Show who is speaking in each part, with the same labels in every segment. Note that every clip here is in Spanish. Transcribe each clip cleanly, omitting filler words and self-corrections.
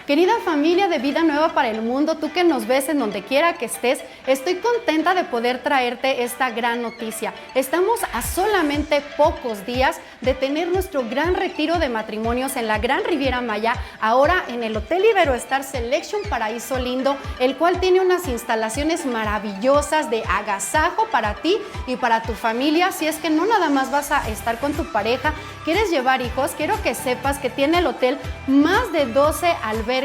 Speaker 1: Querida familia de Vida Nueva para el Mundo, tú que nos ves en donde quiera que estés, estoy contenta de poder traerte esta gran noticia. Estamos a solamente pocos días de tener nuestro gran retiro de matrimonios en la Gran Riviera Maya, ahora en el Hotel Iberoestar Selection Paraíso Lindo, el cual tiene unas instalaciones maravillosas de agasajo para ti y para tu familia. Si es que no nada más vas a estar con tu pareja, quieres llevar hijos, quiero que sepas que tiene el hotel más de 12 albercas,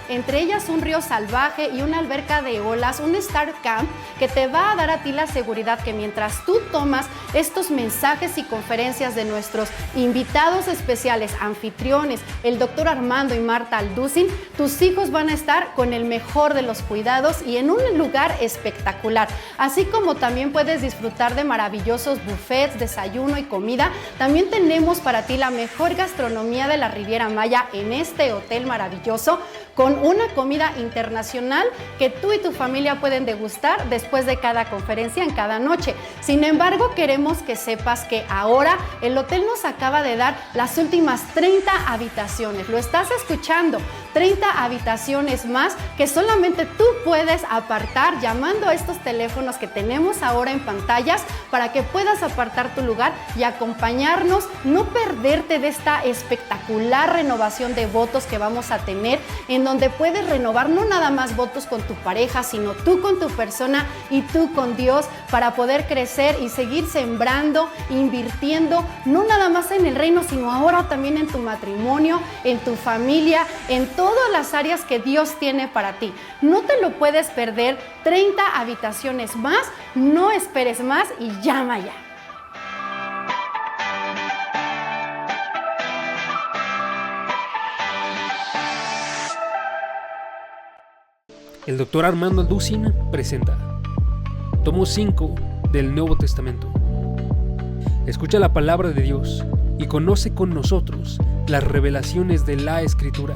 Speaker 1: entre ellas un río salvaje y una alberca de olas, un Star Camp que te va a dar a ti la seguridad que mientras tú tomas estos mensajes y conferencias de nuestros invitados especiales, anfitriones, el doctor Armando y Marta Alducin, tus hijos van a estar con el mejor de los cuidados y en un lugar espectacular. Así como también puedes disfrutar de maravillosos buffets, desayuno y comida, también tenemos para ti la mejor gastronomía de la Riviera Maya en este hotel maravilloso, con una comida internacional que tú y tu familia pueden degustar después de cada conferencia en cada noche. Sin embargo, queremos que sepas que ahora el hotel nos acaba de dar las últimas 30 habitaciones. ¿Lo estás escuchando? 30 habitaciones más que solamente tú puedes apartar llamando a estos teléfonos que tenemos ahora en pantallas para que puedas apartar tu lugar y acompañarnos, no perderte de esta espectacular renovación de votos que vamos a tener, en donde puedes renovar no nada más votos con tu pareja, sino tú con tu persona y tú con Dios, para poder crecer y seguir sembrando, invirtiendo, no nada más en el reino, sino ahora también en tu matrimonio, en tu familia, en todas las áreas que Dios tiene para ti. No te lo puedes perder, 30 habitaciones más, no esperes más y llama ya.
Speaker 2: El doctor Armando Alducin presenta Tomo 5 del Nuevo Testamento. Escucha la palabra de Dios y conoce con nosotros las revelaciones de la Escritura.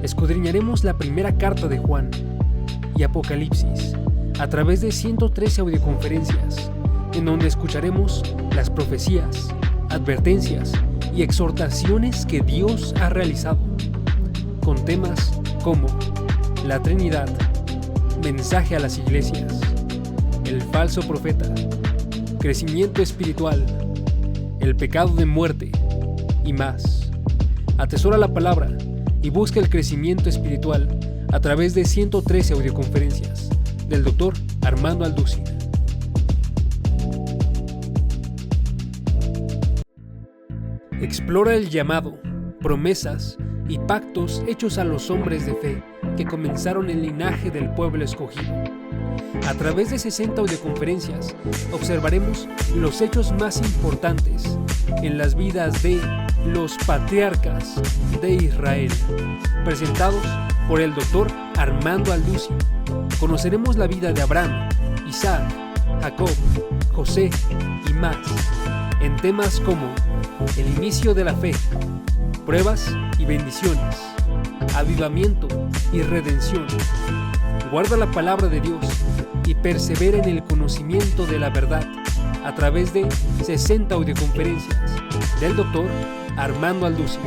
Speaker 2: Escudriñaremos la primera carta de Juan y Apocalipsis a través de 113 audioconferencias, en donde escucharemos las profecías, advertencias y exhortaciones que Dios ha realizado, con temas como la Trinidad, mensaje a las iglesias, el falso profeta, crecimiento espiritual, el pecado de muerte y más. Atesora la palabra y busca el crecimiento espiritual a través de 113 audioconferencias del Dr. Armando Alducin. Explora el llamado, promesas y pactos hechos a los hombres de fe que comenzaron el linaje del pueblo escogido. A través de 60 audioconferencias observaremos los hechos más importantes en las vidas de los patriarcas de Israel, presentados por el Dr. Armando Alducin. Conoceremos la vida de Abraham, Isaac, Jacob, José y más, en temas como el inicio de la fe, pruebas y bendiciones, avivamiento y redención. Guarda la palabra de Dios y persevera en el conocimiento de la verdad a través de 60 audioconferencias del Dr. Armando Alducin.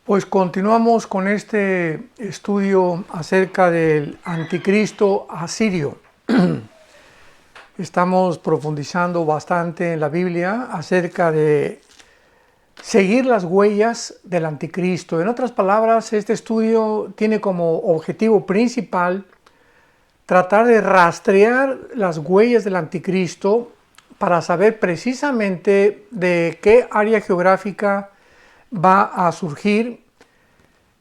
Speaker 3: Pues continuamos con este estudio acerca del anticristo asirio. Estamos profundizando bastante en la Biblia acerca de seguir las huellas del anticristo. En otras palabras, este estudio tiene como objetivo principal tratar de rastrear las huellas del anticristo para saber precisamente de qué área geográfica va a surgir.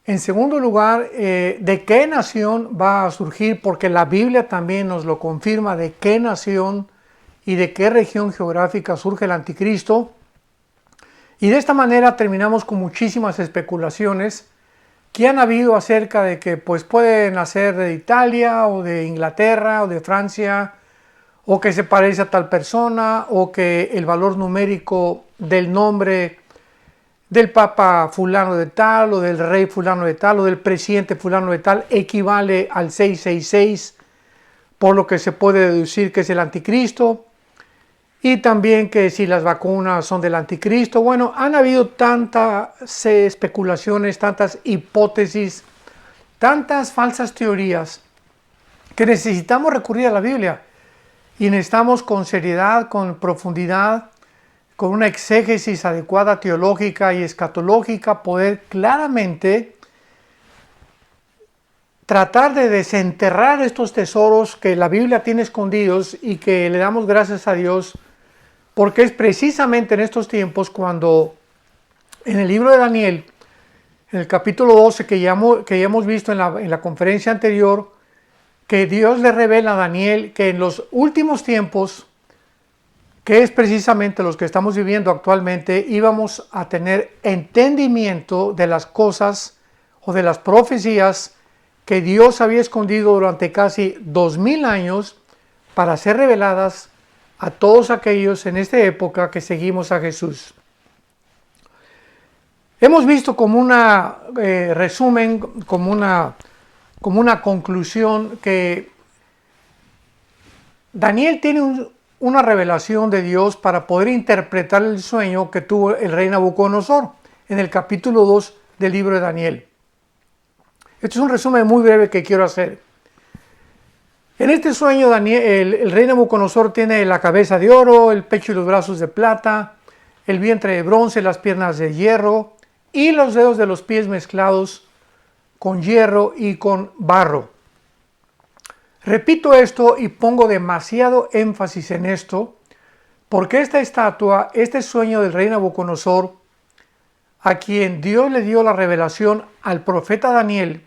Speaker 3: En segundo lugar, de qué nación va a surgir, porque la Biblia también nos lo confirma, de qué nación y de qué región geográfica surge el anticristo. Y de esta manera terminamos con muchísimas especulaciones que han habido acerca de que pues puede nacer de Italia o de Inglaterra o de Francia, o que se parece a tal persona, o que el valor numérico del nombre del Papa fulano de tal, o del rey fulano de tal, o del presidente fulano de tal, equivale al 666, por lo que se puede deducir que es el anticristo, y también que si las vacunas son del anticristo. Bueno, han habido tantas especulaciones, tantas hipótesis, tantas falsas teorías, que necesitamos recurrir a la Biblia, y necesitamos con seriedad, con profundidad, con una exégesis adecuada teológica y escatológica, poder claramente tratar de desenterrar estos tesoros que la Biblia tiene escondidos, y que le damos gracias a Dios, porque es precisamente en estos tiempos cuando en el libro de Daniel, en el capítulo 12 que ya hemos visto en la conferencia anterior, que Dios le revela a Daniel que en los últimos tiempos, que es precisamente los que estamos viviendo actualmente, íbamos a tener entendimiento de las cosas o de las profecías que Dios había escondido durante casi 2000 años para ser reveladas a todos aquellos en esta época que seguimos a Jesús. Hemos visto como un resumen, como una conclusión, que Daniel tiene una revelación de Dios para poder interpretar el sueño que tuvo el rey Nabucodonosor en el capítulo 2 del libro de Daniel. Este es un resumen muy breve que quiero hacer. En este sueño el rey Nabucodonosor tiene la cabeza de oro, el pecho y los brazos de plata, el vientre de bronce, las piernas de hierro y los dedos de los pies mezclados con hierro y con barro. Repito esto y pongo demasiado énfasis en esto, porque esta estatua, este sueño del rey Nabucodonosor, a quien Dios le dio la revelación al profeta Daniel,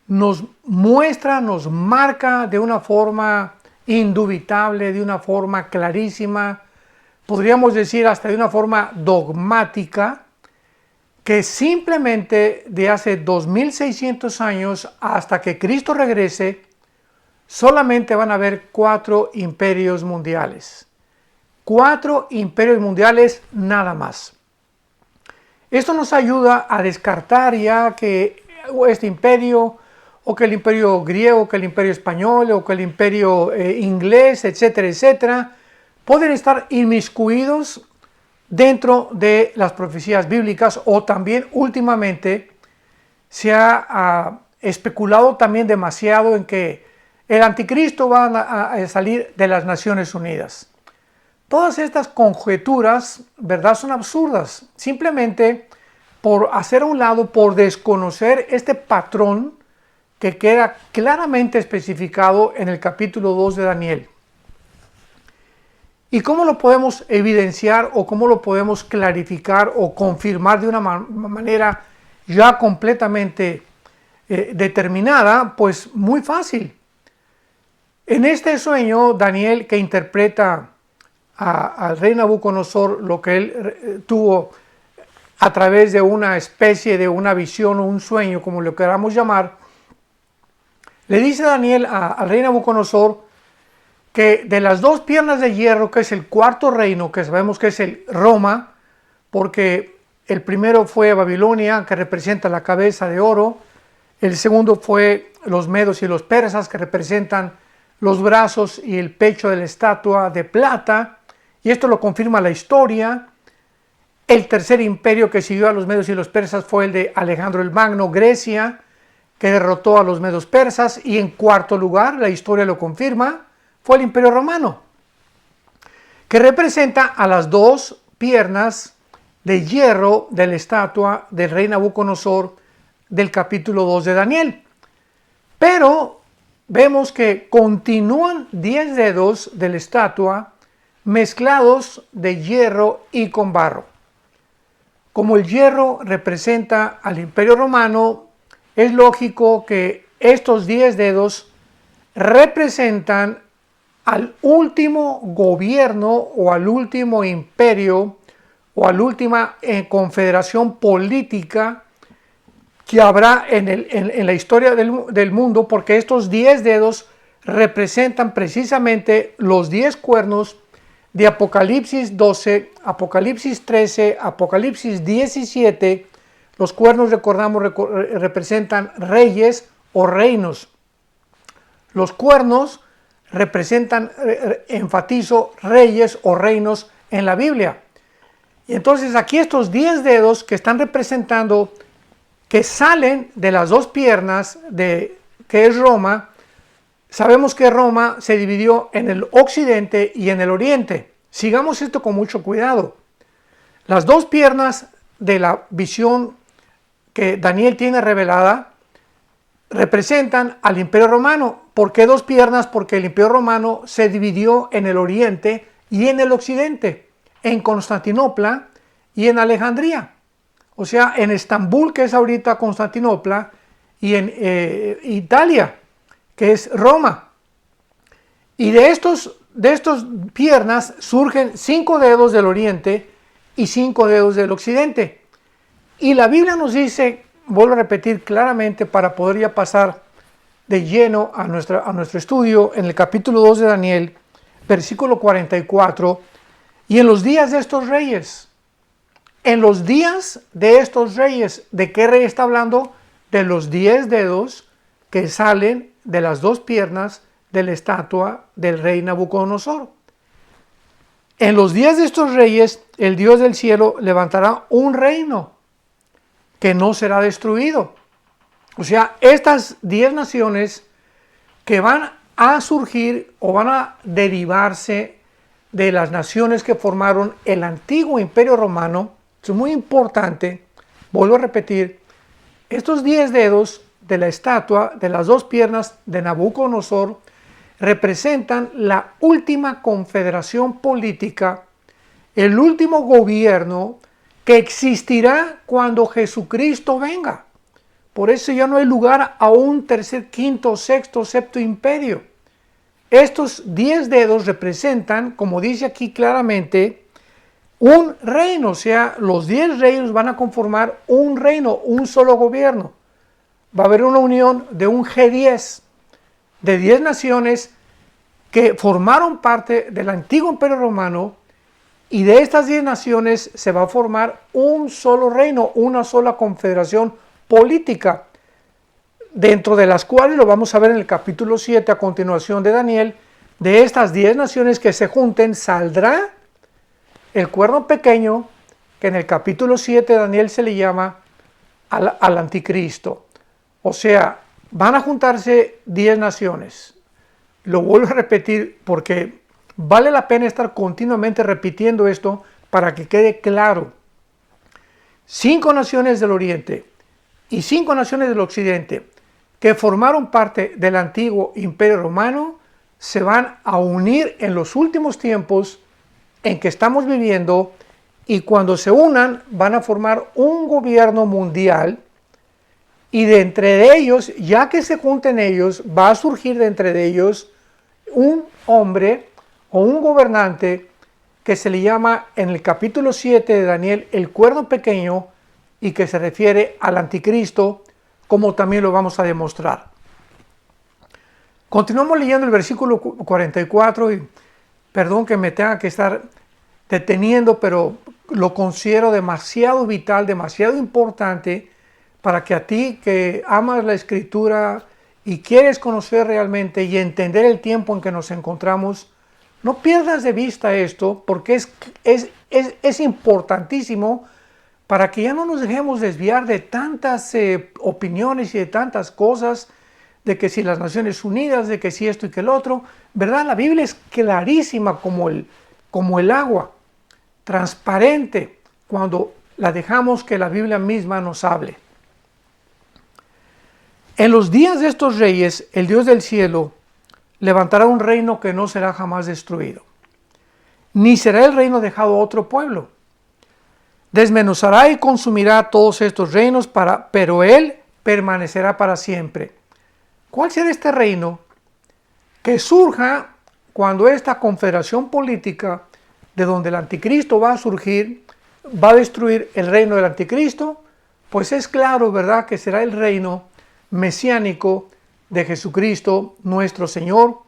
Speaker 3: nos muestra, nos marca de una forma indubitable, de una forma clarísima, podríamos decir hasta de una forma dogmática, que simplemente de hace 2600 años hasta que Cristo regrese, solamente van a haber 4 imperios mundiales. 4 imperios mundiales nada más. Esto nos ayuda a descartar ya que este imperio, o que el imperio griego, que el imperio español, o que el imperio inglés, etcétera, etcétera, pueden estar inmiscuidos dentro de las profecías bíblicas, o también últimamente se ha especulado también demasiado en que el anticristo va a salir de las Naciones Unidas. Todas estas conjeturas, ¿verdad?, son absurdas, simplemente por hacer a un lado, por desconocer este patrón que queda claramente especificado en el capítulo 2 de Daniel. ¿Y cómo lo podemos evidenciar o cómo lo podemos clarificar o confirmar de una manera ya completamente determinada? Pues muy fácil. En este sueño, Daniel, que interpreta al rey Nabucodonosor lo que él tuvo a través de una especie de una visión o un sueño, como lo queramos llamar, le dice Daniel al rey Nabucodonosor que de las 2 piernas de hierro, que es el cuarto reino, que sabemos que es el Roma, porque el primero fue Babilonia, que representa la cabeza de oro, el segundo fue los medos y los persas, que representan los brazos y el pecho de la estatua de plata, y esto lo confirma la historia. El tercer imperio que siguió a los medos y los persas fue el de Alejandro el Magno, Grecia, que derrotó a los medos persas, y en cuarto lugar, la historia lo confirma, fue el imperio romano, que representa a las 2 piernas de hierro de la estatua del rey Nabucodonosor del capítulo 2 de Daniel. Pero vemos que continúan 10 dedos de la estatua mezclados de hierro y con barro. Como el hierro representa al imperio romano, es lógico que estos 10 dedos representan al último gobierno o al último imperio o a la última confederación política que habrá en la historia del mundo, porque estos 10 dedos representan precisamente los 10 cuernos de Apocalipsis 12, Apocalipsis 13, Apocalipsis 17. Los cuernos, recordamos, representan reyes o reinos. Los cuernos representan, enfatizo, reyes o reinos en la Biblia. Y entonces aquí estos 10 dedos que están representando, que salen de las dos piernas que es Roma. Sabemos que Roma se dividió en el occidente y en el oriente. Sigamos esto con mucho cuidado. Las dos piernas de la visión que Daniel tiene revelada representan al Imperio Romano. ¿Por qué dos piernas? Porque el Imperio Romano se dividió en el oriente y en el occidente, en Constantinopla y en Alejandría. O sea, en Estambul, que es ahorita Constantinopla, y en Italia, que es Roma. Y de estos piernas surgen 5 dedos del oriente y 5 dedos del occidente. Y la Biblia nos dice, vuelvo a repetir claramente para poder ya pasar de lleno a nuestro estudio, en el capítulo 2 de Daniel, versículo 44, y en los días de estos reyes. En los días de estos reyes, ¿de qué rey está hablando? De los 10 dedos que salen de las dos piernas de la estatua del rey Nabucodonosor. En los días de estos reyes, el Dios del cielo levantará un reino que no será destruido. O sea, estas 10 naciones que van a surgir o van a derivarse de las naciones que formaron el antiguo Imperio Romano. Es muy importante, vuelvo a repetir, estos 10 dedos de la estatua de las dos piernas de Nabucodonosor representan la última confederación política, el último gobierno que existirá cuando Jesucristo venga. Por eso ya no hay lugar a un tercer, quinto, sexto, séptimo imperio. Estos 10 dedos representan, como dice aquí claramente, un reino. O sea, los 10 reinos van a conformar un reino, un solo gobierno. Va a haber una unión de un G10, de 10 naciones que formaron parte del antiguo Imperio Romano, y de estas 10 naciones se va a formar un solo reino, una sola confederación política, dentro de las cuales, lo vamos a ver en el capítulo 7 a continuación de Daniel, de estas 10 naciones que se junten saldrá el cuerno pequeño, que en el capítulo 7 de Daniel se le llama al anticristo. O sea, van a juntarse 10 naciones. Lo vuelvo a repetir porque vale la pena estar continuamente repitiendo esto para que quede claro. 5 naciones del oriente y 5 naciones del occidente que formaron parte del antiguo Imperio Romano se van a unir en los últimos tiempos en que estamos viviendo, y cuando se unan van a formar un gobierno mundial, y de entre ellos, ya que se junten ellos, va a surgir de entre ellos un hombre o un gobernante que se le llama en el capítulo 7 de Daniel el cuerno pequeño, y que se refiere al anticristo, como también lo vamos a demostrar. Continuamos leyendo el versículo 44 y perdón que me tenga que estar deteniendo, pero lo considero demasiado vital, demasiado importante para que a ti que amas la Escritura y quieres conocer realmente y entender el tiempo en que nos encontramos, no pierdas de vista esto, porque es importantísimo para que ya no nos dejemos desviar de tantas opiniones y de tantas cosas, de que si las Naciones Unidas, de que si esto y que el otro, ¿verdad? La Biblia es clarísima como el agua, transparente, cuando la dejamos que la Biblia misma nos hable. En los días de estos reyes, el Dios del cielo levantará un reino que no será jamás destruido, ni será el reino dejado a otro pueblo. Desmenuzará y consumirá todos estos reinos, pero él permanecerá para siempre. ¿Cuál será este reino? Que surja cuando esta confederación política, de donde el anticristo va a surgir, va a destruir el reino del anticristo? Pues es claro, ¿verdad?, que será el reino mesiánico de Jesucristo nuestro Señor,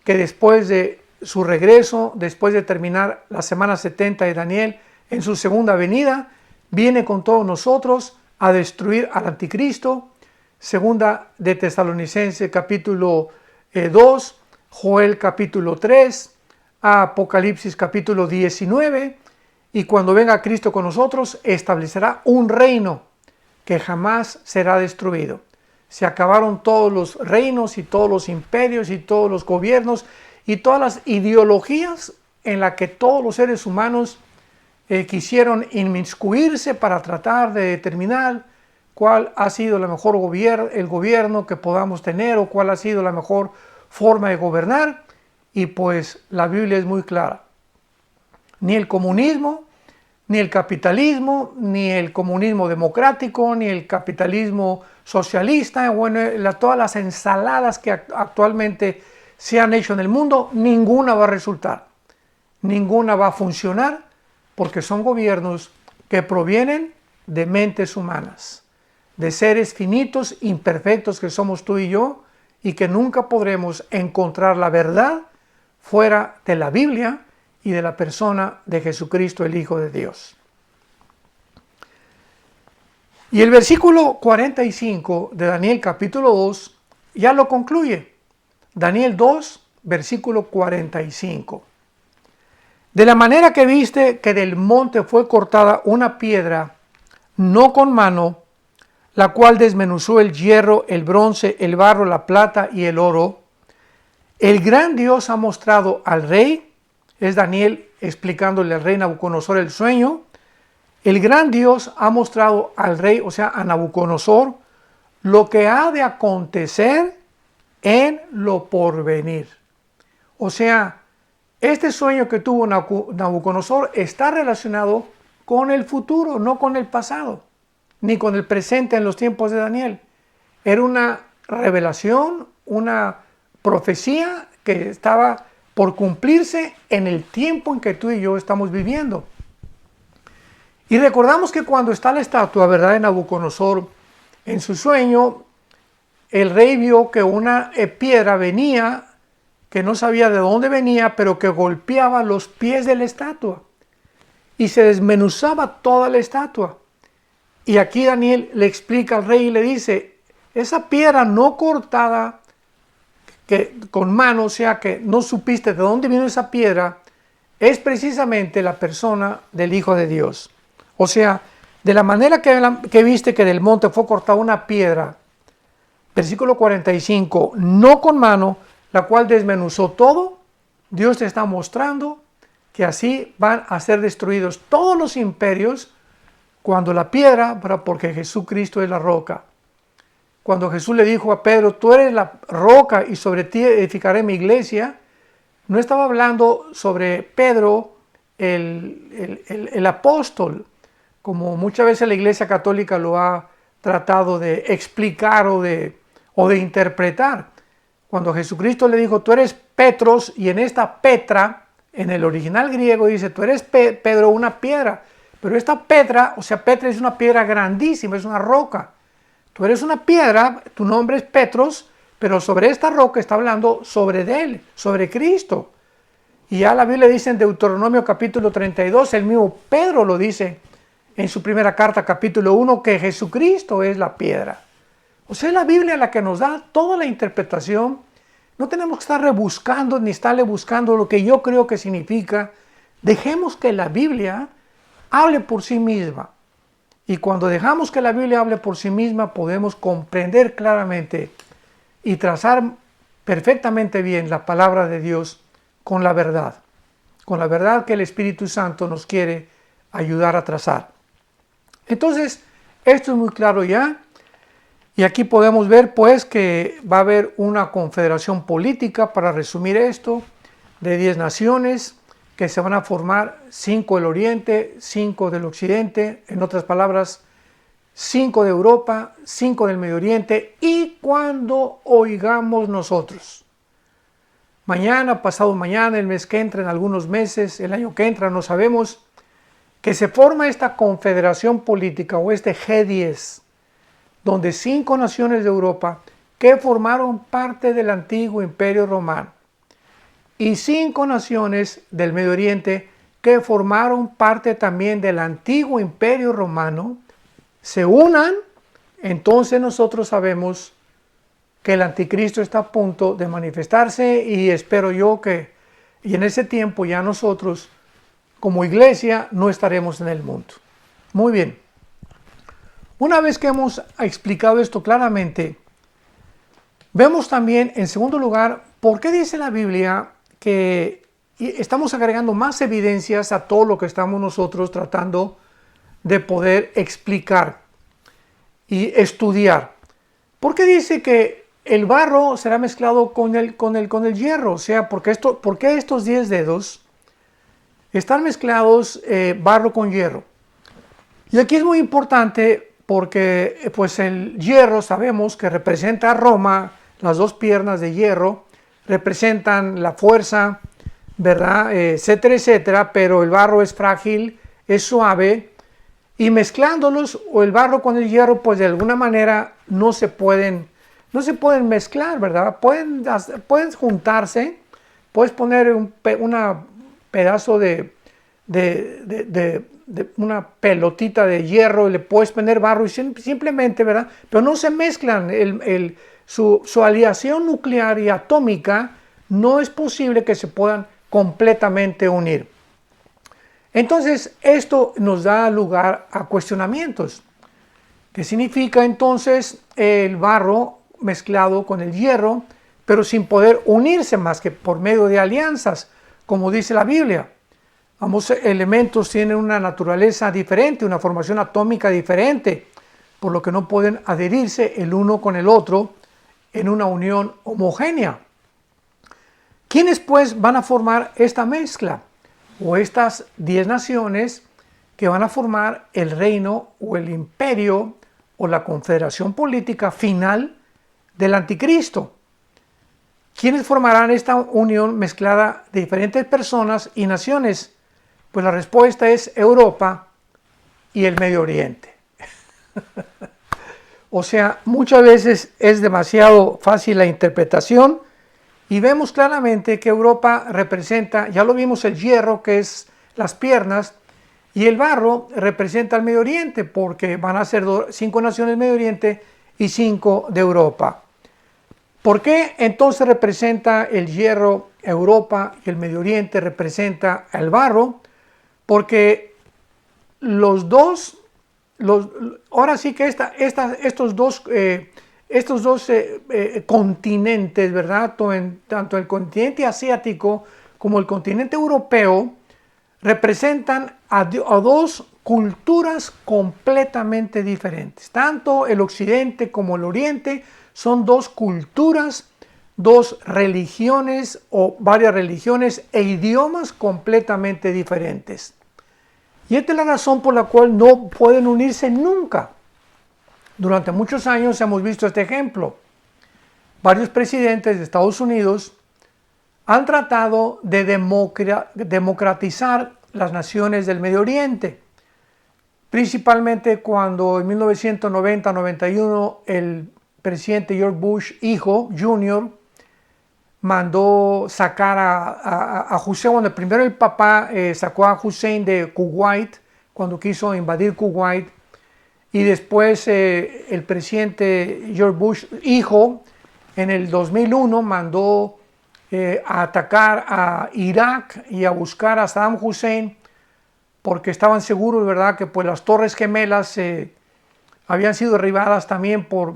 Speaker 3: que después de su regreso, después de terminar la semana 70 de Daniel, en su segunda venida, viene con todos nosotros a destruir al anticristo. Segunda de Tesalonicenses capítulo 2, Joel capítulo 3, Apocalipsis capítulo 19, y cuando venga Cristo con nosotros, establecerá un reino que jamás será destruido. Se acabaron todos los reinos y todos los imperios y todos los gobiernos y todas las ideologías en las que todos los seres humanos quisieron inmiscuirse para tratar de determinar cuál ha sido el gobierno que podamos tener o cuál ha sido la mejor forma de gobernar. Y pues la Biblia es muy clara. Ni el comunismo, ni el capitalismo, ni el comunismo democrático, ni el capitalismo socialista, bueno, todas las ensaladas que actualmente se han hecho en el mundo, ninguna va a resultar, ninguna va a funcionar, porque son gobiernos que provienen de mentes humanas, de seres finitos, imperfectos que somos tú y yo, y que nunca podremos encontrar la verdad fuera de la Biblia y de la persona de Jesucristo, el Hijo de Dios. Y el versículo 45 de Daniel capítulo 2 ya lo concluye. Daniel 2, versículo 45. De la manera que viste que del monte fue cortada una piedra, no con mano, la cual desmenuzó el hierro, el bronce, el barro, la plata y el oro, el gran Dios ha mostrado al rey, es Daniel explicándole al rey Nabucodonosor el sueño, el gran Dios ha mostrado al rey, o sea, a Nabucodonosor, lo que ha de acontecer en lo porvenir. O sea, este sueño que tuvo Nabucodonosor está relacionado con el futuro, no con el pasado, ni con el presente en los tiempos de Daniel. Era una revelación, una profecía que estaba por cumplirse en el tiempo en que tú y yo estamos viviendo. Y recordamos que cuando está la estatua, ¿verdad?, de Nabucodonosor, en su sueño, el rey vio que una piedra venía, que no sabía de dónde venía, pero que golpeaba los pies de la estatua y se desmenuzaba toda la estatua. Y aquí Daniel le explica al rey y le dice, esa piedra no cortada que con mano, o sea que no supiste de dónde vino esa piedra, es precisamente la persona del Hijo de Dios. O sea, de la manera que viste que del monte fue cortada una piedra, versículo 45, no con mano, la cual desmenuzó todo, Dios te está mostrando que así van a ser destruidos todos los imperios cuando la piedra, porque Jesucristo es la roca. Cuando Jesús le dijo a Pedro, tú eres la roca y sobre ti edificaré mi iglesia, no estaba hablando sobre Pedro, el apóstol, como muchas veces la Iglesia Católica lo ha tratado de explicar o de interpretar. Cuando Jesucristo le dijo, tú eres Petros, y en esta Petra, en el original griego dice, tú eres Pedro, una piedra. Pero esta Petra, o sea, Petra es una piedra grandísima, es una roca. Tú eres una piedra, tu nombre es Petros, pero sobre esta roca está hablando sobre él, sobre Cristo. Y ya la Biblia dice en Deuteronomio capítulo 32, el mismo Pedro lo dice en su primera carta capítulo 1, que Jesucristo es la piedra. O sea, es la Biblia la que nos da toda la interpretación. No tenemos que estar rebuscando ni estarle buscando lo que yo creo que significa. Dejemos que la Biblia hable por sí misma. Y cuando dejamos que la Biblia hable por sí misma, podemos comprender claramente y trazar perfectamente bien la palabra de Dios con la verdad que el Espíritu Santo nos quiere ayudar a trazar. Entonces, esto es muy claro ya. Y aquí podemos ver pues que va a haber una confederación política, para resumir esto, de 10 naciones que se van a formar, 5 del Oriente, 5 del Occidente, en otras palabras, 5 de Europa, 5 del Medio Oriente, y cuando oigamos nosotros, mañana, pasado mañana, el mes que entra, en algunos meses, el año que entra, no sabemos, que se forma esta confederación política o este G10, donde 5 naciones de Europa que formaron parte del antiguo Imperio Romano y 5 naciones del Medio Oriente que formaron parte también del antiguo Imperio Romano, se unan, entonces nosotros sabemos que el anticristo está a punto de manifestarse y espero yo que y en ese tiempo ya nosotros como iglesia no estaremos en el mundo. Muy bien. Una vez que hemos explicado esto claramente, vemos también en segundo lugar por qué dice la Biblia que estamos agregando más evidencias a todo lo que estamos nosotros tratando de poder explicar y estudiar. ¿Por qué dice que el barro será mezclado con el hierro? O sea, ¿por qué estos 10 dedos están mezclados barro con hierro? Y aquí es muy importante porque pues el hierro sabemos que representa a Roma, las 2 piernas de hierro representan la fuerza, ¿verdad? Etcétera, etcétera, pero el barro es frágil, es suave, y mezclándolos, o el barro con el hierro, pues de alguna manera no se pueden mezclar, ¿verdad? Pueden juntarse, puedes poner un pedazo de una pelotita de hierro y le puedes poner barro y simplemente, ¿verdad? Pero no se mezclan, su aleación nuclear y atómica no es posible que se puedan completamente unir. Entonces, esto nos da lugar a cuestionamientos. ¿Qué significa entonces el barro mezclado con el hierro, pero sin poder unirse más que por medio de alianzas, como dice la Biblia? Ambos elementos tienen una naturaleza diferente, una formación atómica diferente, por lo que no pueden adherirse el uno con el otro en una unión homogénea. ¿Quiénes pues van a formar esta mezcla? O estas 10 naciones que van a formar el reino o el imperio o la confederación política final del anticristo. ¿Quiénes formarán esta unión mezclada de diferentes personas y naciones? Pues la respuesta es Europa y el Medio Oriente. O sea, muchas veces es demasiado fácil la interpretación y vemos claramente que Europa representa, ya lo vimos, el hierro, que es las piernas, y el barro representa al Medio Oriente, porque van a ser 5 naciones del Medio Oriente y 5 de Europa. ¿Por qué entonces representa el hierro Europa y el Medio Oriente representa el barro? Porque ahora sí que estos dos continentes, ¿verdad? Tanto el continente asiático como el continente europeo representan a 2 culturas completamente diferentes. Tanto el occidente como el oriente son 2 culturas, 2 religiones o varias religiones e idiomas completamente diferentes. Y esta es la razón por la cual no pueden unirse nunca. Durante muchos años hemos visto este ejemplo. Varios presidentes de Estados Unidos han tratado de democratizar las naciones del Medio Oriente. Principalmente cuando en 1990-91 el presidente George Bush, hijo, Jr., mandó sacar a Hussein, bueno, primero el papá sacó a Hussein de Kuwait, cuando quiso invadir Kuwait, y después el presidente George Bush, hijo, en el 2001 mandó a atacar a Irak y a buscar a Saddam Hussein, porque estaban seguros, ¿verdad?, que pues las Torres Gemelas habían sido derribadas también por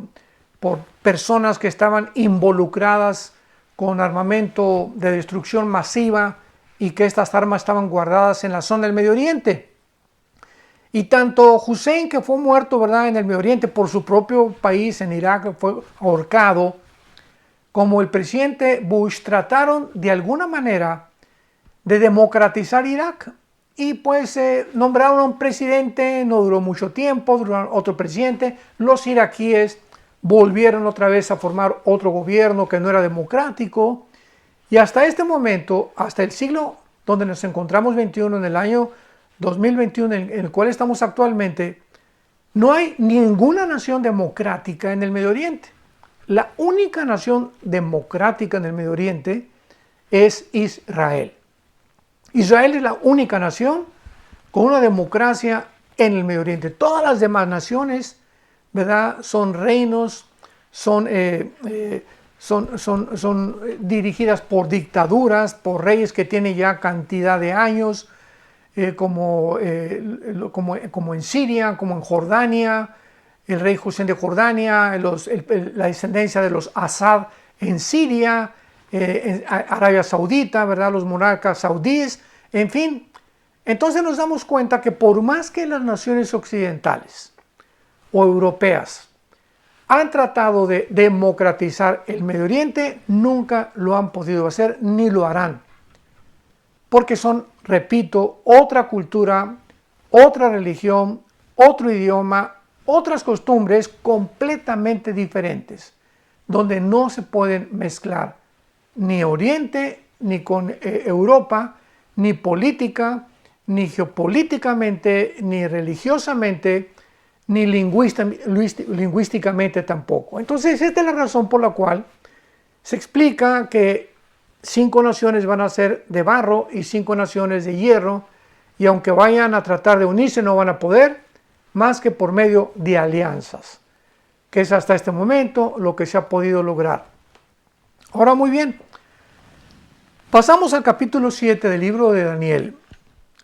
Speaker 3: personas que estaban involucradas con armamento de destrucción masiva y que estas armas estaban guardadas en la zona del Medio Oriente. Y tanto Hussein, que fue muerto, ¿verdad?, en el Medio Oriente por su propio país, en Irak, fue ahorcado, como el presidente Bush trataron de alguna manera de democratizar Irak. Y pues nombraron a un presidente, no duró mucho tiempo, duró otro presidente, los iraquíes volvieron otra vez a formar otro gobierno que no era democrático, y hasta este momento, hasta el siglo donde nos encontramos 21, en el año 2021 en el cual estamos actualmente, no hay ninguna nación democrática en el Medio Oriente. La única nación democrática en el Medio Oriente es Israel. Israel es la única nación con una democracia en el Medio Oriente. Todas las demás naciones, ¿verdad?, son reinos, son dirigidas por dictaduras, por reyes que tienen ya cantidad de años, como en Siria, como en Jordania, el rey Hussein de Jordania, la descendencia de los Assad en Siria, en Arabia Saudita, ¿verdad?, los monarcas saudíes, en fin. Entonces nos damos cuenta que por más que las naciones occidentales o europeas han tratado de democratizar el Medio Oriente, nunca lo han podido hacer ni lo harán. Porque son, repito, otra cultura, otra religión, otro idioma, otras costumbres completamente diferentes, donde no se pueden mezclar ni Oriente, ni con Europa, ni política, ni geopolíticamente, ni religiosamente, ni lingüísticamente tampoco. Entonces, esta es la razón por la cual se explica que 5 naciones van a ser de barro y 5 naciones de hierro, y aunque vayan a tratar de unirse no van a poder, más que por medio de alianzas, que es hasta este momento lo que se ha podido lograr. Ahora, muy bien, pasamos al capítulo 7 del libro de Daniel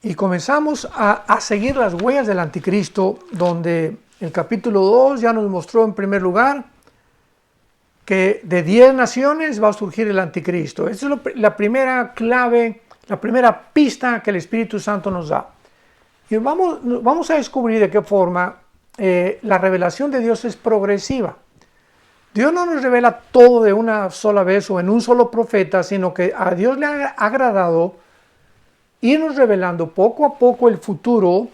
Speaker 3: y comenzamos a seguir las huellas del anticristo, donde el capítulo 2 ya nos mostró en primer lugar que de 10 naciones va a surgir el anticristo. Esa es la primera clave, la primera pista que el Espíritu Santo nos da. Y vamos a descubrir de qué forma la revelación de Dios es progresiva. Dios no nos revela todo de una sola vez o en un solo profeta, sino que a Dios le ha agradado irnos revelando poco a poco el futuro,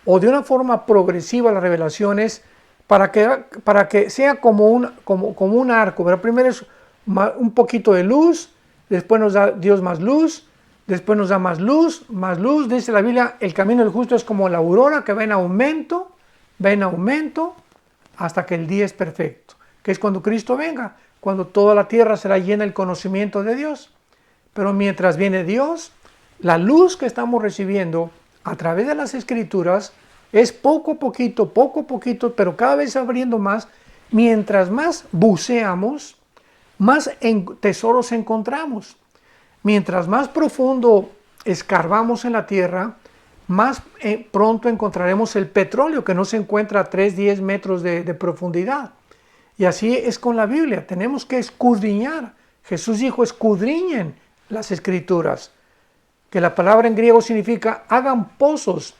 Speaker 3: o de una forma progresiva las revelaciones, para que sea como un arco, ¿verdad? Primero es un poquito de luz, después nos da Dios más luz, después nos da más luz, dice la Biblia, el camino del justo es como la aurora que va en aumento, hasta que el día es perfecto, que es cuando Cristo venga, cuando toda la tierra será llena del conocimiento de Dios. Pero mientras viene Dios, la luz que estamos recibiendo a través de las Escrituras es poco a poquito, pero cada vez abriendo más. Mientras más buceamos, más tesoros encontramos. Mientras más profundo escarbamos en la tierra, más pronto encontraremos el petróleo que no se encuentra a 3-10 metros de profundidad. Y así es con la Biblia, tenemos que escudriñar. Jesús dijo, escudriñen las Escrituras, que la palabra en griego significa hagan pozos,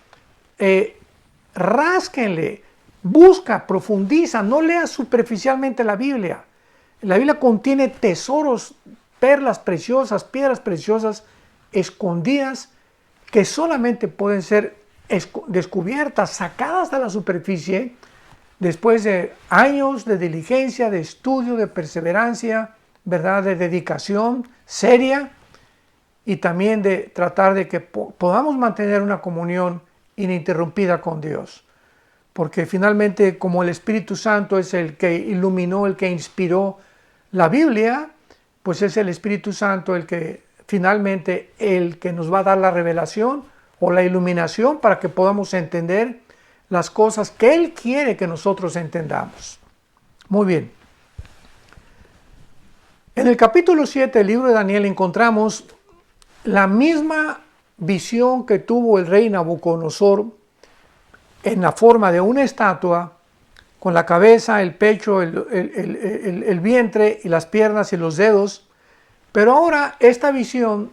Speaker 3: rásquenle, busca, profundiza, no lea superficialmente la Biblia. La Biblia contiene tesoros, perlas preciosas, piedras preciosas, escondidas, que solamente pueden ser descubiertas, sacadas de la superficie, después de años de diligencia, de estudio, de perseverancia, ¿verdad?, de dedicación seria, y también de tratar de que podamos mantener una comunión ininterrumpida con Dios. Porque finalmente, como el Espíritu Santo es el que iluminó, el que inspiró la Biblia, pues es el Espíritu Santo el que finalmente nos va a dar la revelación o la iluminación para que podamos entender las cosas que Él quiere que nosotros entendamos. Muy bien. En el capítulo 7 del libro de Daniel encontramos la misma visión que tuvo el rey Nabucodonosor en la forma de una estatua, con la cabeza, el pecho, el vientre y las piernas y los dedos. Pero ahora esta visión,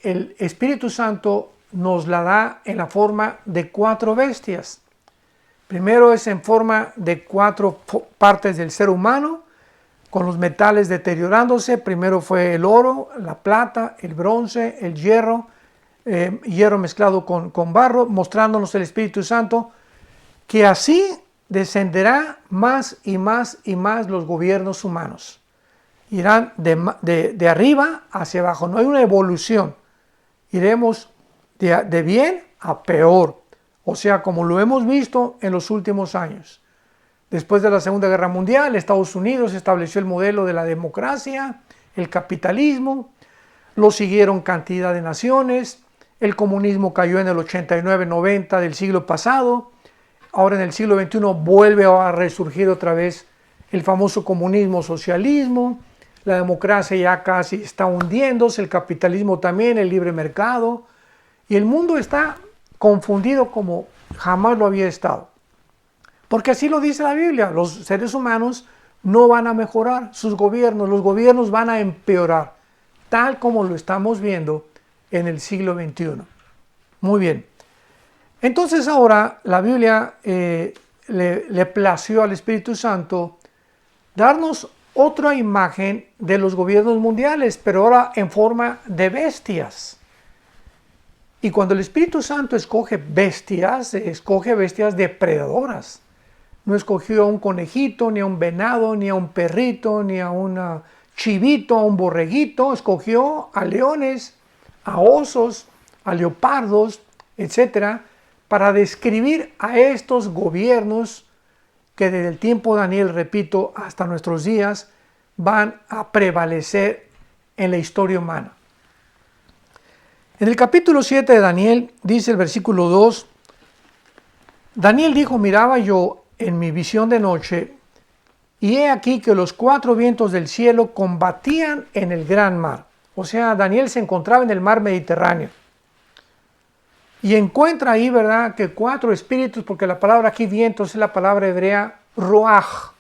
Speaker 3: el Espíritu Santo nos la da en la forma de 4 bestias. Primero es en forma de 4 partes del ser humano, con los metales deteriorándose. Primero fue el oro, la plata, el bronce, el hierro mezclado con barro, mostrándonos el Espíritu Santo, que así descenderá más y más y más los gobiernos humanos. Irán de arriba hacia abajo, no hay una evolución. Iremos de bien a peor, o sea, como lo hemos visto en los últimos años. Después de la Segunda Guerra Mundial, Estados Unidos estableció el modelo de la democracia, el capitalismo, lo siguieron cantidad de naciones, el comunismo cayó en el 89-90 del siglo pasado, ahora en el siglo XXI vuelve a resurgir otra vez el famoso comunismo, socialismo, la democracia ya casi está hundiéndose, el capitalismo también, el libre mercado, y el mundo está confundido como jamás lo había estado. Porque así lo dice la Biblia, los seres humanos no van a mejorar sus gobiernos, los gobiernos van a empeorar, tal como lo estamos viendo en el siglo XXI. Muy bien. Entonces ahora la Biblia le plació al Espíritu Santo darnos otra imagen de los gobiernos mundiales, pero ahora en forma de bestias. Y cuando el Espíritu Santo escoge bestias depredadoras. No escogió a un conejito, ni a un venado, ni a un perrito, ni a un chivito, a un borreguito. Escogió a leones, a osos, a leopardos, etc., para describir a estos gobiernos que desde el tiempo de Daniel, repito, hasta nuestros días, van a prevalecer en la historia humana. En el capítulo 7 de Daniel, dice el versículo 2, Daniel dijo, miraba yo en mi visión de noche, y he aquí que los 4 vientos del cielo combatían en el gran mar. O sea, Daniel se encontraba en el mar Mediterráneo. Y encuentra ahí, ¿verdad?, que 4 espíritus, porque la palabra aquí vientos es la palabra hebrea ruach,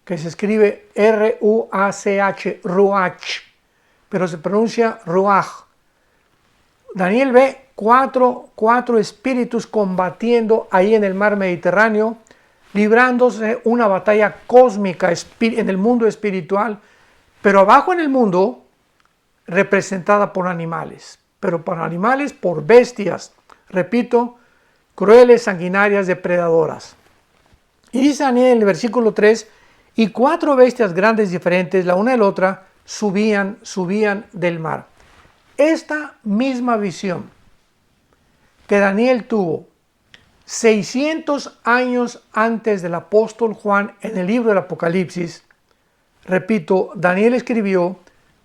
Speaker 3: que se escribe R-U-A-C-H, ruach, pero se pronuncia ruach. Daniel ve 4 espíritus combatiendo ahí en el mar Mediterráneo, librándose una batalla cósmica en el mundo espiritual, pero abajo en el mundo representada por animales, pero por animales, por bestias, repito, crueles, sanguinarias, depredadoras. Y dice Daniel en el versículo 3, y 4 bestias grandes diferentes, la una de la otra, subían del mar. Esta misma visión que Daniel tuvo 600 años antes del apóstol Juan en el libro del Apocalipsis, repito, Daniel escribió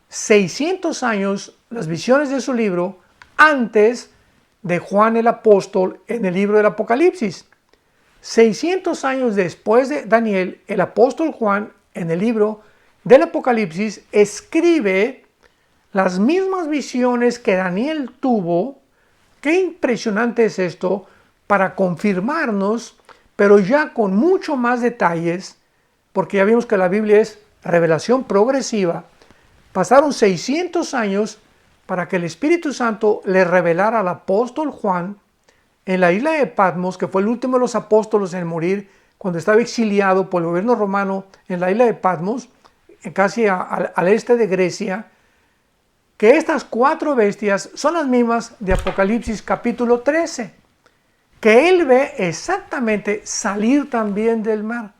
Speaker 3: 600 años las visiones de su libro antes de Juan el apóstol en el libro del Apocalipsis. 600 años después de Daniel, el apóstol Juan en el libro del Apocalipsis escribe las mismas visiones que Daniel tuvo. Qué impresionante es esto, para confirmarnos, pero ya con mucho más detalles, porque ya vimos que la Biblia es revelación progresiva. Pasaron 600 años para que el Espíritu Santo le revelara al apóstol Juan en la isla de Patmos, que fue el último de los apóstoles en morir, cuando estaba exiliado por el gobierno romano en la isla de Patmos, casi al este de Grecia, que estas 4 bestias son las mismas de Apocalipsis capítulo 13, que él ve exactamente salir también del mar.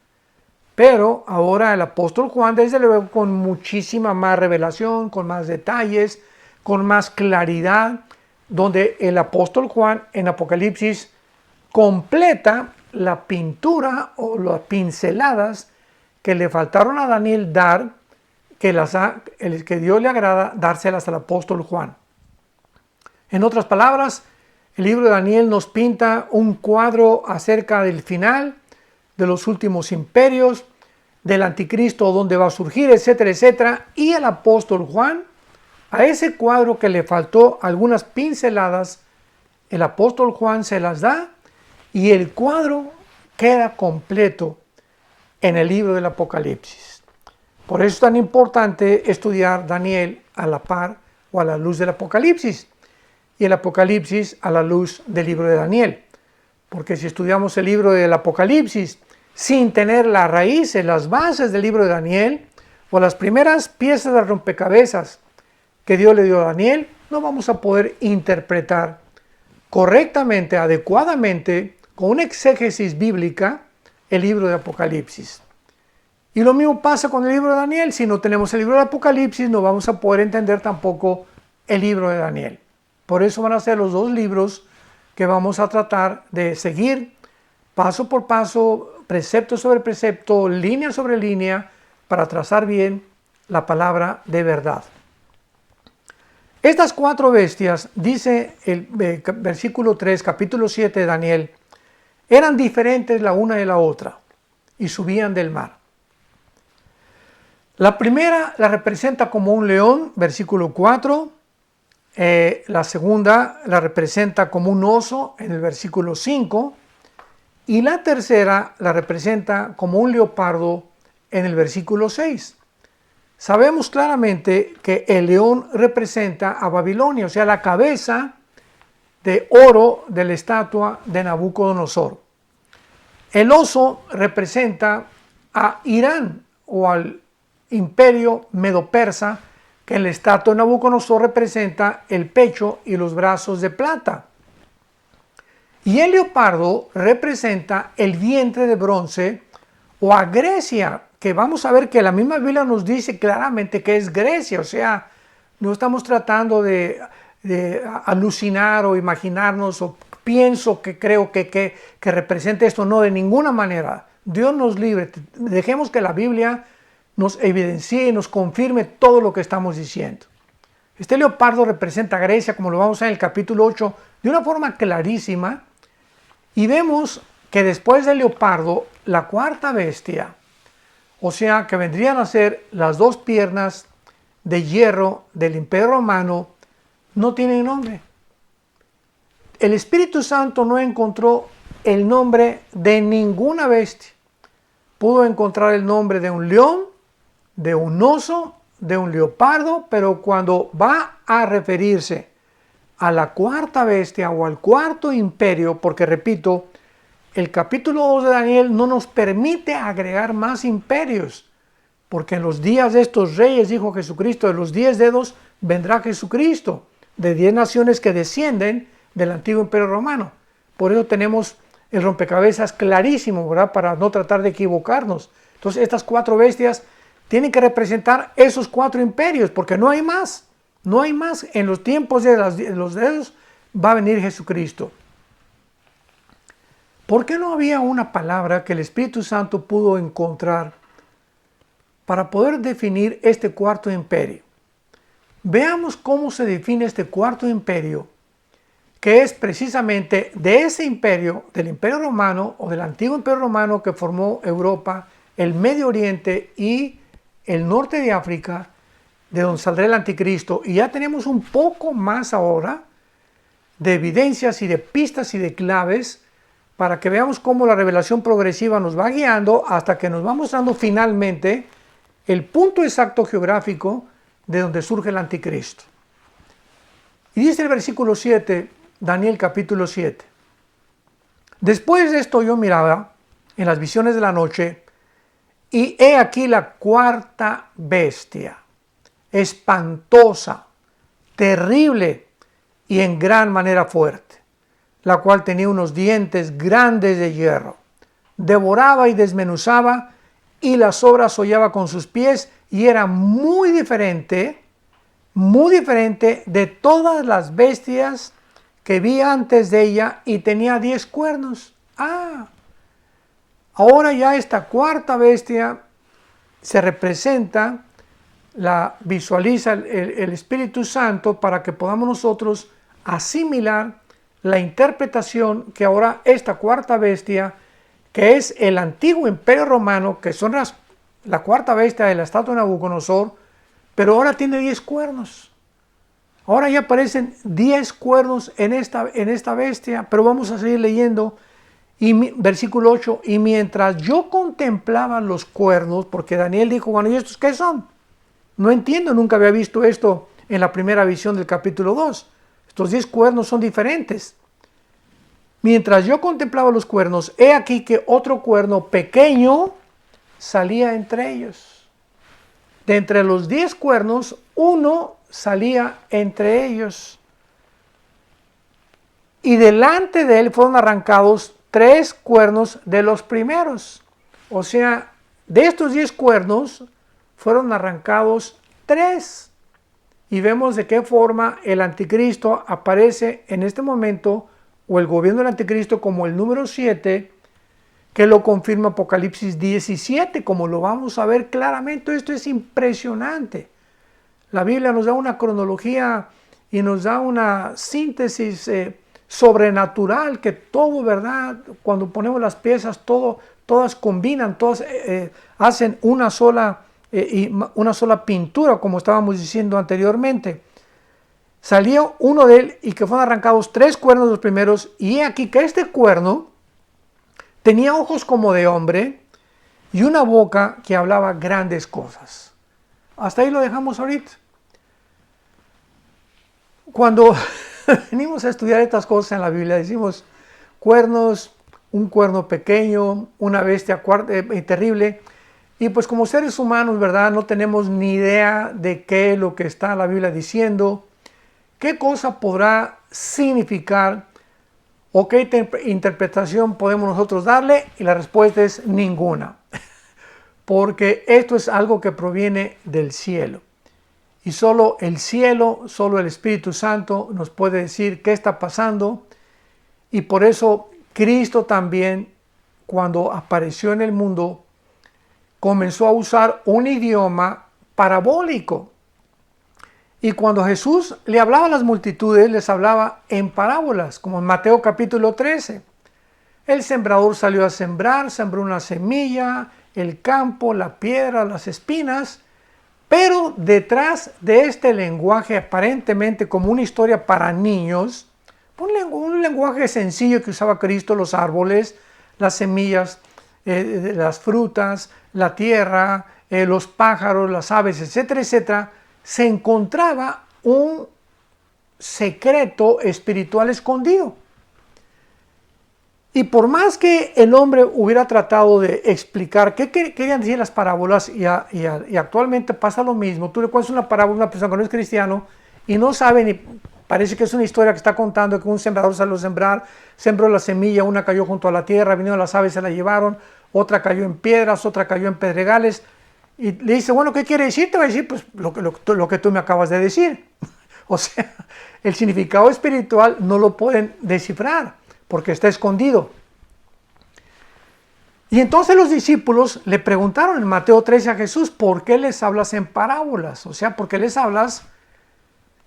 Speaker 3: Pero ahora el apóstol Juan, desde luego, con muchísima más revelación, con más detalles, con más claridad, donde el apóstol Juan en Apocalipsis completa la pintura o las pinceladas que le faltaron a Daniel dar, que Dios le agrada dárselas al apóstol Juan. En otras palabras, el libro de Daniel nos pinta un cuadro acerca del final, de los últimos imperios, del anticristo, donde va a surgir, etcétera, etcétera. Y el apóstol Juan, a ese cuadro que le faltó algunas pinceladas, el apóstol Juan se las da y el cuadro queda completo en el libro del Apocalipsis. Por eso es tan importante estudiar Daniel a la par o a la luz del Apocalipsis, y el Apocalipsis a la luz del libro de Daniel. Porque si estudiamos el libro del Apocalipsis sin tener las raíces, las bases del libro de Daniel, o las primeras piezas de rompecabezas que Dios le dio a Daniel, no vamos a poder interpretar correctamente, adecuadamente, con una exégesis bíblica, el libro de Apocalipsis. Y lo mismo pasa con el libro de Daniel. Si no tenemos el libro de Apocalipsis, no vamos a poder entender tampoco el libro de Daniel. Por eso van a ser los 2 libros que vamos a tratar de seguir paso por paso, precepto sobre precepto, línea sobre línea, para trazar bien la palabra de verdad. Estas 4 bestias, dice el versículo 3, capítulo 7 de Daniel, eran diferentes la una de la otra y subían del mar. La primera la representa como un león, versículo 4. La segunda la representa como un oso en el versículo 5. Y la tercera la representa como un leopardo en el versículo 6. Sabemos claramente que el león representa a Babilonia, o sea, la cabeza de oro de la estatua de Nabucodonosor. El oso representa a Irán o al imperio medo-persa, que en la estatua de Nabucodonosor representa el pecho y los brazos de plata. Y el leopardo representa el vientre de bronce o a Grecia, que vamos a ver que la misma Biblia nos dice claramente que es Grecia, o sea, no estamos tratando de alucinar o imaginarnos o pienso que creo que represente esto, no, de ninguna manera. Dios nos libre, dejemos que la Biblia nos evidencie y nos confirme todo lo que estamos diciendo. Este leopardo representa a Grecia, como lo vamos a ver en el capítulo 8, de una forma clarísima, y vemos que después del leopardo, la cuarta bestia, o sea, que vendrían a ser las 2 piernas de hierro del Imperio Romano, no tienen nombre. El Espíritu Santo no encontró el nombre de ninguna bestia. Pudo encontrar el nombre de un león, de un oso, de un leopardo, pero cuando va a referirse a la cuarta bestia o al cuarto imperio, porque repito, el capítulo 2 de Daniel no nos permite agregar más imperios, porque en los días de estos reyes, dijo Jesucristo, de los 10 dedos vendrá Jesucristo, de 10 naciones que descienden del antiguo imperio romano. Por eso tenemos el rompecabezas clarísimo, ¿verdad? Para no tratar de equivocarnos. Entonces estas 4 bestias tienen que representar esos 4 imperios, porque no hay más. No hay más. En los tiempos de los dedos va a venir Jesucristo. ¿Por qué no había una palabra que el Espíritu Santo pudo encontrar para poder definir este cuarto imperio? Veamos cómo se define este cuarto imperio, que es precisamente de ese imperio, del Imperio Romano o del antiguo Imperio Romano que formó Europa, el Medio Oriente y el norte de África, de donde saldrá el anticristo. Y ya tenemos un poco más ahora de evidencias y de pistas y de claves para que veamos cómo la revelación progresiva nos va guiando hasta que nos va mostrando finalmente el punto exacto geográfico de donde surge el anticristo. Y dice el versículo 7, Daniel capítulo 7. Después de esto yo miraba en las visiones de la noche, y he aquí la cuarta bestia, espantosa, terrible y en gran manera fuerte, la cual tenía unos dientes grandes de hierro, devoraba y desmenuzaba, y las obras hollaba con sus pies, y era muy diferente de todas las bestias que vi antes de ella, y tenía 10 cuernos. Ahora ya esta cuarta bestia se representa, la visualiza el Espíritu Santo para que podamos nosotros asimilar la interpretación que ahora esta cuarta bestia, que es el antiguo Imperio Romano, que son la cuarta bestia de la estatua de Nabucodonosor, pero ahora tiene 10 cuernos. Ahora ya aparecen 10 cuernos en esta bestia, pero vamos a seguir leyendo. Y versículo 8, y mientras yo contemplaba los cuernos, porque Daniel dijo, bueno, ¿y estos qué son? No entiendo, nunca había visto esto en la primera visión del capítulo 2. Estos 10 cuernos son diferentes. Mientras yo contemplaba los cuernos, he aquí que otro cuerno pequeño salía entre ellos. De entre los 10 cuernos, uno salía entre ellos. Y delante de él fueron arrancados 3 cuernos de los primeros. O sea, de estos 10 cuernos fueron arrancados 3. Y vemos de qué forma el anticristo aparece en este momento o el gobierno del anticristo como el número 7, que lo confirma Apocalipsis 17, como lo vamos a ver claramente. Esto es impresionante. La Biblia nos da una cronología y nos da una síntesis sobrenatural, que todo, ¿verdad? Cuando ponemos las piezas, todas combinan, todas hacen una sola pintura, como estábamos diciendo anteriormente. Salió uno de él y que fueron arrancados 3 cuernos de los primeros, y he aquí que este cuerno tenía ojos como de hombre y una boca que hablaba grandes cosas. Hasta ahí lo dejamos ahorita. Cuando venimos a estudiar estas cosas en la Biblia, decimos cuernos, un cuerno pequeño, una bestia terrible. Y pues como seres humanos, ¿verdad? No tenemos ni idea de qué es lo que está la Biblia diciendo, qué cosa podrá significar o qué interpretación podemos nosotros darle, y la respuesta es ninguna. Porque esto es algo que proviene del cielo. Y solo el cielo, solo el Espíritu Santo nos puede decir qué está pasando. Y por eso Cristo también, cuando apareció en el mundo, comenzó a usar un idioma parabólico. Y cuando Jesús le hablaba a las multitudes, les hablaba en parábolas, como en Mateo capítulo 13. El sembrador salió a sembrar, sembró una semilla, el campo, la piedra, las espinas. Pero detrás de este lenguaje aparentemente como una historia para niños, un lenguaje sencillo que usaba Cristo, los árboles, las semillas, las frutas, la tierra, los pájaros, las aves, etcétera, etcétera, se encontraba un secreto espiritual escondido. Y por más que el hombre hubiera tratado de explicar qué querían decir las parábolas, y actualmente pasa lo mismo, tú le cuentas una parábola a una persona que no es cristiano y no sabe, ni parece que es una historia que está contando que un sembrador salió a sembrar, sembró la semilla, una cayó junto a la tierra, vinieron las aves, se la llevaron, otra cayó en piedras, otra cayó en pedregales, y le dice, bueno, ¿qué quiere decir? Te va a decir, pues lo que tú me acabas de decir. O sea, el significado espiritual no lo pueden descifrar, porque está escondido. Y entonces los discípulos le preguntaron en Mateo 13 a Jesús, ¿por qué les hablas en parábolas? O sea, ¿por qué les hablas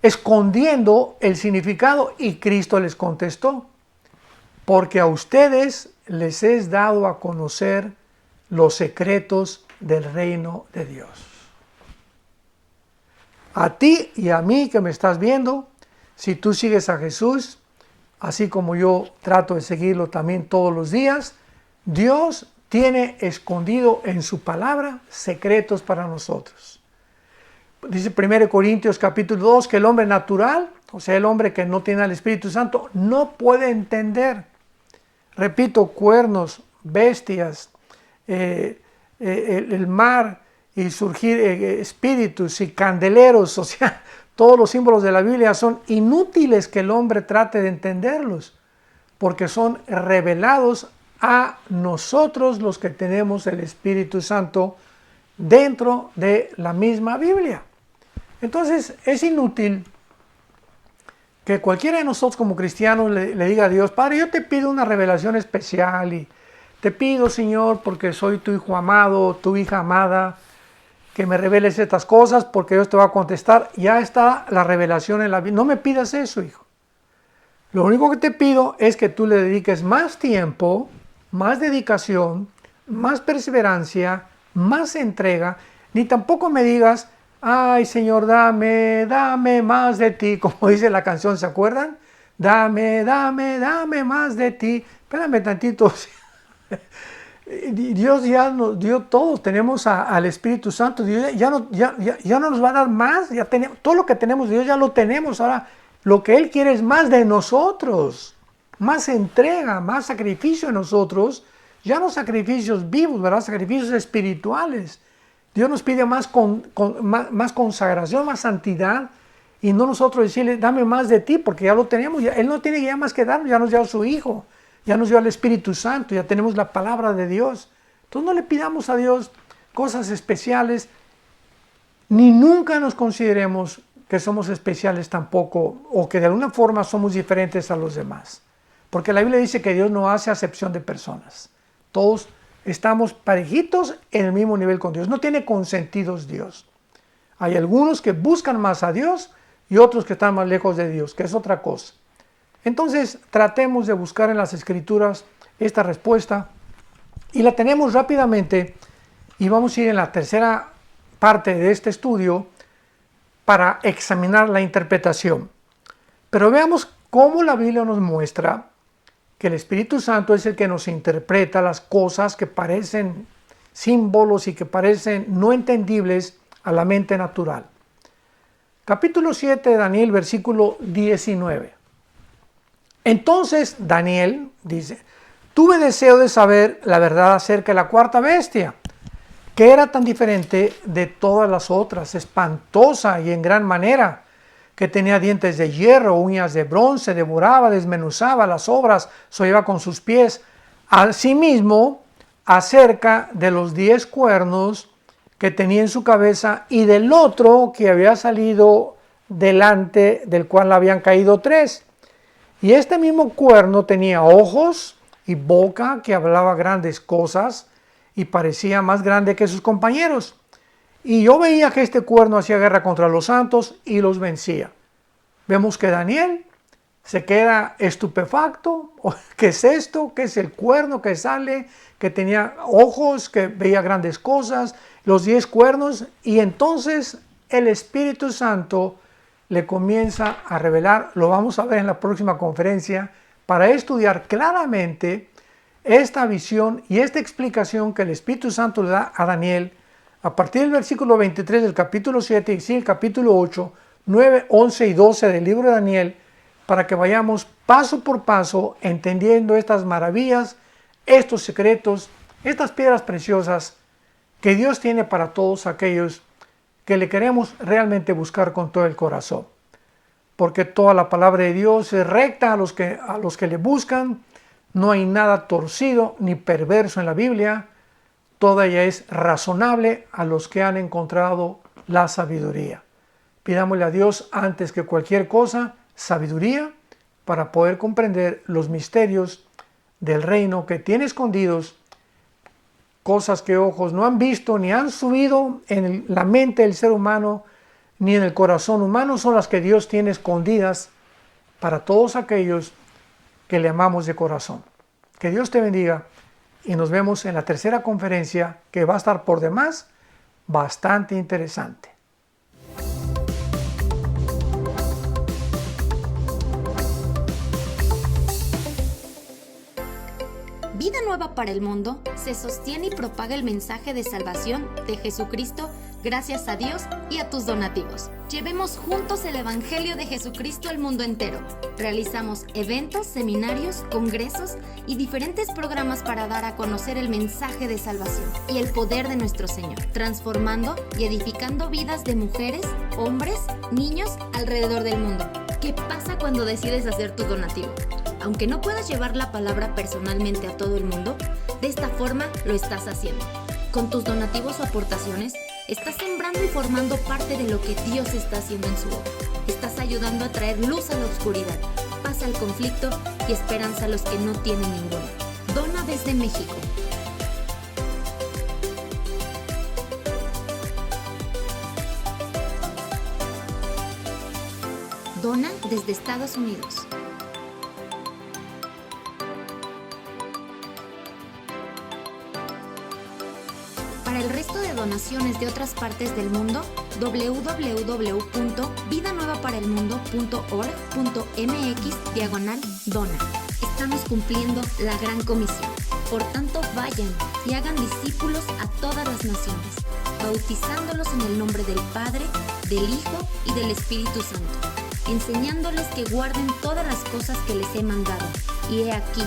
Speaker 3: escondiendo el significado? Y Cristo les contestó, porque a ustedes les es dado a conocer los secretos del reino de Dios. A ti y a mí que me estás viendo, si tú sigues a Jesús, así como yo trato de seguirlo también todos los días, Dios tiene escondido en su palabra secretos para nosotros. Dice 1 Corintios capítulo 2 que el hombre natural, o sea, el hombre que no tiene al Espíritu Santo, no puede entender. Repito, cuernos, bestias, el mar y surgir espíritus y candeleros, o sea, todos los símbolos de la Biblia son inútiles que el hombre trate de entenderlos, porque son revelados a nosotros los que tenemos el Espíritu Santo dentro de la misma Biblia. Entonces es inútil que cualquiera de nosotros como cristianos le diga a Dios, Padre, yo te pido una revelación especial y te pido, Señor, porque soy tu hijo amado, tu hija amada, que me reveles estas cosas porque Dios te va a contestar. Ya está la revelación en la Biblia. No me pidas eso, hijo. Lo único que te pido es que tú le dediques más tiempo, más dedicación, más perseverancia, más entrega. Ni tampoco me digas, ay, Señor, dame más de ti, como dice la canción, ¿se acuerdan? Dame más de ti. Espérame tantito. Dios ya nos dio todo, tenemos al Espíritu Santo, Dios ya no nos va a dar más, ya tenemos, todo lo que tenemos, Dios ya lo tenemos. Ahora lo que Él quiere es más de nosotros, más entrega, más sacrificio en nosotros, ya no sacrificios vivos, ¿verdad? Sacrificios espirituales. Dios nos pide más consagración, más santidad, y no nosotros decirle, dame más de ti, porque ya lo tenemos, Él no tiene ya más que darnos, ya nos dio a su Hijo. Ya nos dio al Espíritu Santo, ya tenemos la palabra de Dios. Entonces no le pidamos a Dios cosas especiales, ni nunca nos consideremos que somos especiales tampoco, o que de alguna forma somos diferentes a los demás. porque la Biblia dice que Dios no hace acepción de personas. Todos estamos parejitos en el mismo nivel con Dios. No tiene consentidos Dios. Hay algunos que buscan más a Dios y otros que están más lejos de Dios, que es otra cosa. Entonces, tratemos de buscar en las Escrituras esta respuesta y la tenemos rápidamente y vamos a ir en la tercera parte de este estudio para examinar la interpretación. Pero veamos cómo la Biblia nos muestra que el Espíritu Santo es el que nos interpreta las cosas que parecen símbolos y que parecen no entendibles a la mente natural. Capítulo 7 de Daniel, versículo 19. Entonces Daniel dice: tuve deseo de saber la verdad acerca de la cuarta bestia, que era tan diferente de todas las otras, espantosa y en gran manera, que tenía dientes de hierro, uñas de bronce, devoraba, desmenuzaba las obras, sollaba con sus pies. Asimismo, acerca de los 10 cuernos que tenía en su cabeza y del otro que había salido delante, del cual habían caído 3. Y este mismo cuerno tenía ojos y boca que hablaba grandes cosas y parecía más grande que sus compañeros. Y yo veía que este cuerno hacía guerra contra los santos y los vencía. Vemos que Daniel se queda estupefacto. ¿Qué es esto? ¿Qué es el cuerno que sale? Que tenía ojos, que veía grandes cosas, los 10 cuernos. Y entonces el Espíritu Santo le comienza a revelar, lo vamos a ver en la próxima conferencia, para estudiar claramente esta visión y esta explicación que el Espíritu Santo le da a Daniel a partir del versículo 23 del capítulo 7 y sí, el capítulo 8, 9, 11 y 12 del libro de Daniel, para que vayamos paso por paso entendiendo estas maravillas, estos secretos, estas piedras preciosas que Dios tiene para todos aquellos que le queremos realmente buscar con todo el corazón. Porque toda la palabra de Dios es recta a los que le buscan. No hay nada torcido ni perverso en la Biblia. Toda ella es razonable a los que han encontrado la sabiduría. Pidámosle a Dios antes que cualquier cosa sabiduría para poder comprender los misterios del reino que tiene escondidos, cosas que ojos no han visto ni han subido en la mente del ser humano ni en el corazón humano, son las que Dios tiene escondidas para todos aquellos que le amamos de corazón. Que Dios te bendiga y nos vemos en la tercera conferencia, que va a estar por demás bastante interesante.
Speaker 4: Vida Nueva para el Mundo se sostiene y propaga el mensaje de salvación de Jesucristo gracias a Dios y a tus donativos. Llevemos juntos el Evangelio de Jesucristo al mundo entero. Realizamos eventos, seminarios, congresos y diferentes programas para dar a conocer el mensaje de salvación y el poder de nuestro Señor, transformando y edificando vidas de mujeres, hombres, niños alrededor del mundo. ¿Qué pasa cuando decides hacer tu donativo? Aunque no puedas llevar la palabra personalmente a todo el mundo, de esta forma lo estás haciendo. Con tus donativos o aportaciones, estás sembrando y formando parte de lo que Dios está haciendo en su obra. Estás ayudando a traer luz a la oscuridad, paz al conflicto y esperanza a los que no tienen ninguna. Dona desde México. Dona desde Estados Unidos. Para el resto de donaciones de otras partes del mundo, www.vidanuevaparelmundo.org.mx/dona. Estamos cumpliendo la gran comisión. Por tanto, vayan y hagan discípulos a todas las naciones, bautizándolos en el nombre del Padre, del Hijo y del Espíritu Santo, enseñándoles que guarden todas las cosas que les he mandado. Y he aquí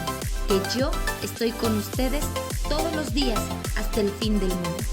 Speaker 4: que yo estoy con ustedes todos los días hasta el fin del mundo.